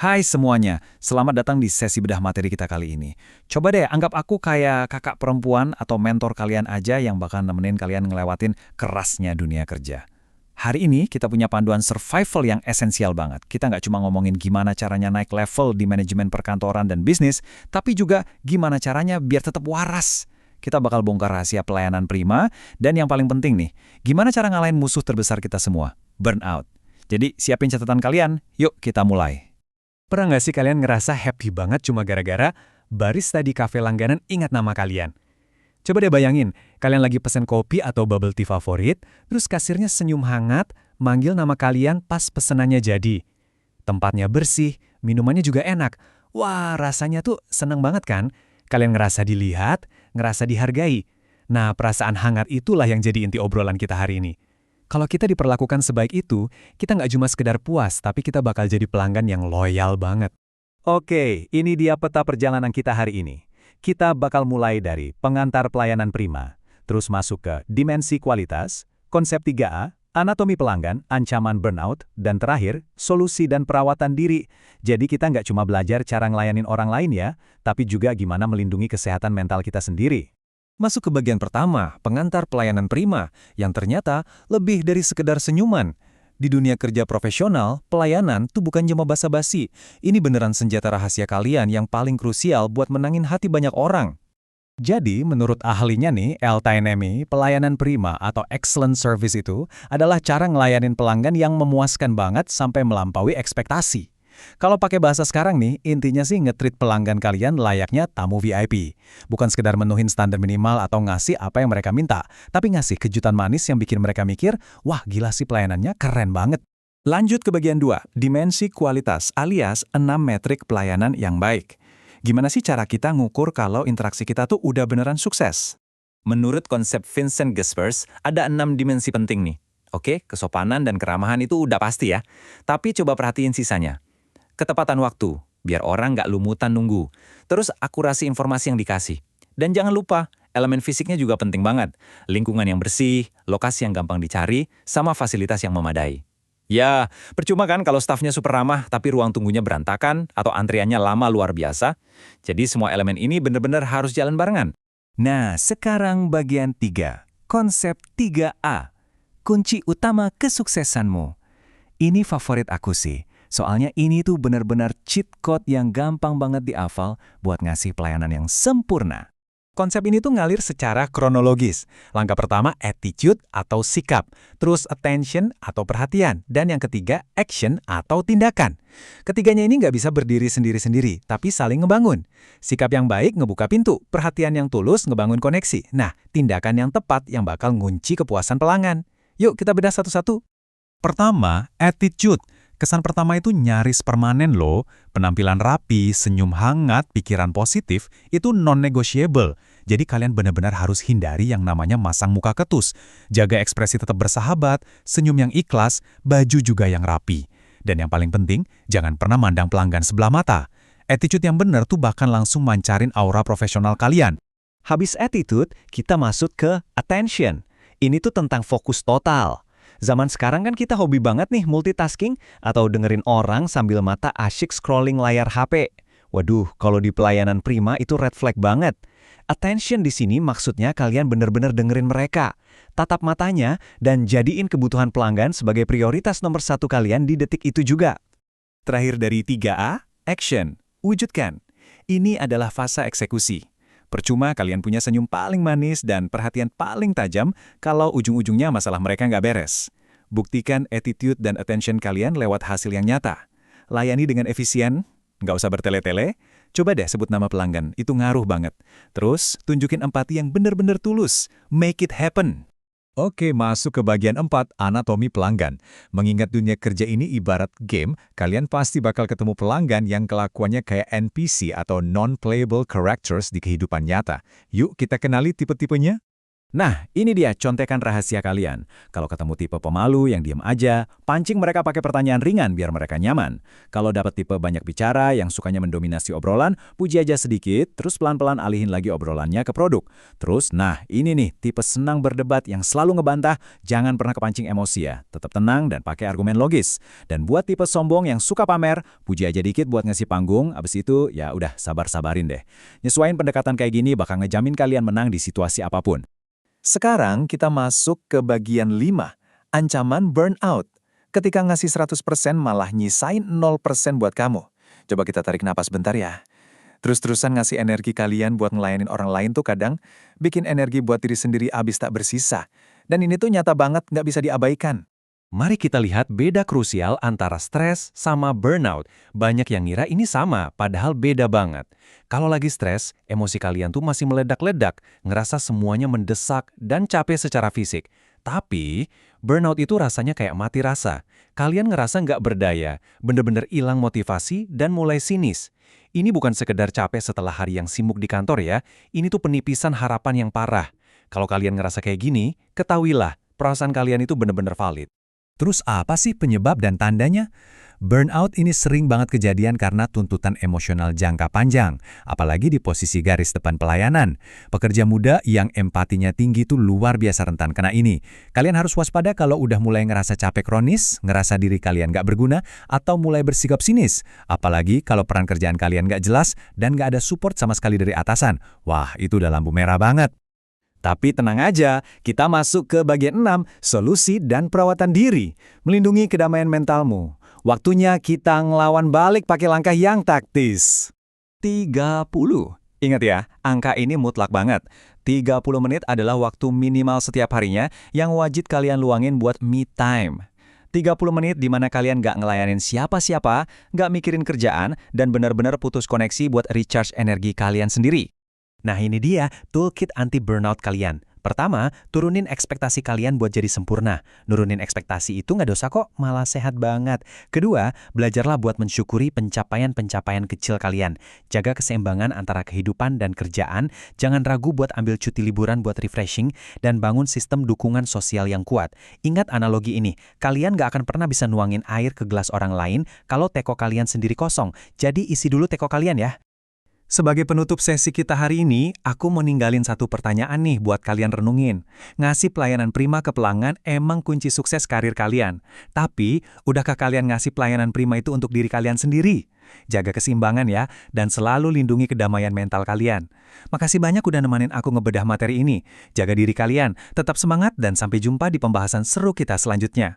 Hai semuanya, selamat datang di sesi bedah materi kita kali ini. Coba deh anggap aku kayak kakak perempuan atau mentor kalian aja yang bakal nemenin kalian ngelewatin kerasnya dunia kerja. Hari ini kita punya panduan survival yang esensial banget. Kita nggak cuma ngomongin gimana caranya naik level di manajemen perkantoran dan bisnis, tapi juga gimana caranya biar tetap waras. Kita bakal bongkar rahasia pelayanan prima, dan yang paling penting nih, gimana cara ngalahin musuh terbesar kita semua, burnout. Jadi siapin catatan kalian, yuk kita mulai. Pernah nggak sih kalian ngerasa happy banget cuma gara-gara barista di kafe langganan ingat nama kalian? Coba deh bayangin, kalian lagi pesen kopi atau bubble tea favorit, terus kasirnya senyum hangat, manggil nama kalian pas pesenannya jadi. Tempatnya bersih, minumannya juga enak. Wah, rasanya tuh seneng banget kan? Kalian ngerasa dilihat, ngerasa dihargai. Nah, perasaan hangat itulah yang jadi inti obrolan kita hari ini. Kalau kita diperlakukan sebaik itu, kita nggak cuma sekedar puas, tapi kita bakal jadi pelanggan yang loyal banget. Oke, ini dia peta perjalanan kita hari ini. Kita bakal mulai dari pengantar pelayanan prima, terus masuk ke dimensi kualitas, konsep 3A, anatomi pelanggan, ancaman burnout, dan terakhir, solusi dan perawatan diri. Jadi kita nggak cuma belajar cara ngelayanin orang lain ya, tapi juga gimana melindungi kesehatan mental kita sendiri. Masuk ke bagian pertama, pengantar pelayanan prima, yang ternyata lebih dari sekedar senyuman. Di dunia kerja profesional, pelayanan tuh bukan cuma basa-basi. Ini beneran senjata rahasia kalian yang paling krusial buat menangin hati banyak orang. Jadi, menurut ahlinya nih, LTNMI, pelayanan prima atau excellent service itu adalah cara ngelayanin pelanggan yang memuaskan banget sampai melampaui ekspektasi. Kalau pakai bahasa sekarang nih, intinya sih nge-treat pelanggan kalian layaknya tamu VIP. Bukan sekedar menuhin standar minimal atau ngasih apa yang mereka minta, tapi ngasih kejutan manis yang bikin mereka mikir, wah gila sih pelayanannya keren banget. Lanjut ke bagian 2, dimensi kualitas alias 6 metrik pelayanan yang baik. Gimana sih cara kita ngukur kalau interaksi kita tuh udah beneran sukses? Menurut konsep Vincent Gespers, ada 6 dimensi penting nih. Oke, kesopanan dan keramahan itu udah pasti ya. Tapi coba perhatiin sisanya. Ketepatan waktu, biar orang nggak lumutan nunggu. Terus akurasi informasi yang dikasih. Dan jangan lupa, elemen fisiknya juga penting banget. Lingkungan yang bersih, lokasi yang gampang dicari, sama fasilitas yang memadai. Ya, percuma kan kalau stafnya super ramah tapi ruang tunggunya berantakan atau antriannya lama luar biasa. Jadi semua elemen ini benar-benar harus jalan barengan. Nah, sekarang bagian 3, konsep 3A, kunci utama kesuksesanmu. Ini favorit aku sih. Soalnya ini tuh benar-benar cheat code yang gampang banget dihafal buat ngasih pelayanan yang sempurna. Konsep ini tuh ngalir secara kronologis. Langkah pertama attitude atau sikap, terus attention atau perhatian, dan yang ketiga action atau tindakan. Ketiganya ini nggak bisa berdiri sendiri-sendiri, tapi saling ngebangun. Sikap yang baik ngebuka pintu, perhatian yang tulus ngebangun koneksi. Nah, tindakan yang tepat yang bakal ngunci kepuasan pelanggan. Yuk kita bedah satu-satu. Pertama, attitude. Kesan pertama itu nyaris permanen loh. Penampilan rapi, senyum hangat, pikiran positif, itu non-negotiable. Jadi kalian benar-benar harus hindari yang namanya masang muka ketus. Jaga ekspresi tetap bersahabat, senyum yang ikhlas, baju juga yang rapi. Dan yang paling penting, jangan pernah mandang pelanggan sebelah mata. Attitude yang benar tuh bahkan langsung mancarin aura profesional kalian. Habis attitude, kita masuk ke attention. Ini tuh tentang fokus total. Zaman sekarang kan kita hobi banget nih multitasking atau dengerin orang sambil mata asyik scrolling layar HP. Waduh, kalau di pelayanan prima itu red flag banget. Attention di sini maksudnya kalian benar-benar dengerin mereka. Tatap matanya dan jadiin kebutuhan pelanggan sebagai prioritas nomor 1 kalian di detik itu juga. Terakhir dari 3A, action, wujudkan. Ini adalah fase eksekusi. Percuma kalian punya senyum paling manis dan perhatian paling tajam kalau ujung-ujungnya masalah mereka nggak beres. Buktikan attitude dan attention kalian lewat hasil yang nyata. Layani dengan efisien, nggak usah bertele-tele. Coba deh sebut nama pelanggan, itu ngaruh banget. Terus, tunjukin empati yang benar-benar tulus. Make it happen. Oke, masuk ke bagian 4, anatomi pelanggan. Mengingat dunia kerja ini ibarat game, kalian pasti bakal ketemu pelanggan yang kelakuannya kayak NPC atau non-playable characters di kehidupan nyata. Yuk kita kenali tipe-tipenya. Nah, ini dia contekan rahasia kalian. Kalau ketemu tipe pemalu yang diam aja, pancing mereka pakai pertanyaan ringan biar mereka nyaman. Kalau dapat tipe banyak bicara yang sukanya mendominasi obrolan, puji aja sedikit, terus pelan-pelan alihin lagi obrolannya ke produk. Terus, nah ini nih, tipe senang berdebat yang selalu ngebantah, jangan pernah kepancing emosi ya. Tetap tenang dan pakai argumen logis. Dan buat tipe sombong yang suka pamer, puji aja dikit buat ngasih panggung, abis itu ya udah sabar-sabarin deh. Nyesuaiin pendekatan kayak gini bakal ngejamin kalian menang di situasi apapun. Sekarang kita masuk ke bagian 5, ancaman burnout. Ketika ngasih 100% malah nyisain 0% buat kamu. Coba kita tarik napas bentar ya. Terus-terusan ngasih energi kalian buat ngelayanin orang lain tuh kadang bikin energi buat diri sendiri habis tak bersisa. Dan ini tuh nyata banget nggak bisa diabaikan. Mari kita lihat beda krusial antara stres sama burnout. Banyak yang ngira ini sama, padahal beda banget. Kalau lagi stres, emosi kalian tuh masih meledak-ledak, ngerasa semuanya mendesak dan capek secara fisik. Tapi, burnout itu rasanya kayak mati rasa. Kalian ngerasa nggak berdaya, bener-bener hilang motivasi dan mulai sinis. Ini bukan sekedar capek setelah hari yang sibuk di kantor ya, ini tuh penipisan harapan yang parah. Kalau kalian ngerasa kayak gini, ketahuilah, perasaan kalian itu bener-bener valid. Terus apa sih penyebab dan tandanya? Burnout ini sering banget kejadian karena tuntutan emosional jangka panjang, apalagi di posisi garis depan pelayanan. Pekerja muda yang empatinya tinggi tuh luar biasa rentan kena ini. Kalian harus waspada kalau udah mulai ngerasa capek kronis, ngerasa diri kalian nggak berguna, atau mulai bersikap sinis. Apalagi kalau peran kerjaan kalian nggak jelas dan nggak ada support sama sekali dari atasan. Wah, itu udah lampu merah banget. Tapi tenang aja, kita masuk ke bagian 6, solusi dan perawatan diri. Melindungi kedamaian mentalmu. Waktunya kita ngelawan balik pakai langkah yang taktis. 30. Ingat ya, angka ini mutlak banget. 30 menit adalah waktu minimal setiap harinya yang wajib kalian luangin buat me time. 30 menit di mana kalian nggak ngelayanin siapa-siapa, nggak mikirin kerjaan, dan benar-benar putus koneksi buat recharge energi kalian sendiri. Nah ini dia toolkit anti-burnout kalian. Pertama, turunin ekspektasi kalian buat jadi sempurna. Nurunin ekspektasi itu nggak dosa kok, malah sehat banget. Kedua, belajarlah buat mensyukuri pencapaian-pencapaian kecil kalian. Jaga keseimbangan antara kehidupan dan kerjaan, jangan ragu buat ambil cuti liburan buat refreshing, dan bangun sistem dukungan sosial yang kuat. Ingat analogi ini, kalian nggak akan pernah bisa nuangin air ke gelas orang lain kalau teko kalian sendiri kosong. Jadi isi dulu teko kalian ya. Sebagai penutup sesi kita hari ini, aku mau ninggalin satu pertanyaan nih buat kalian renungin. Ngasih pelayanan prima ke pelanggan emang kunci sukses karir kalian. Tapi, udahkah kalian ngasih pelayanan prima itu untuk diri kalian sendiri? Jaga keseimbangan ya, dan selalu lindungi kedamaian mental kalian. Makasih banyak udah nemenin aku ngebedah materi ini. Jaga diri kalian, tetap semangat dan sampai jumpa di pembahasan seru kita selanjutnya.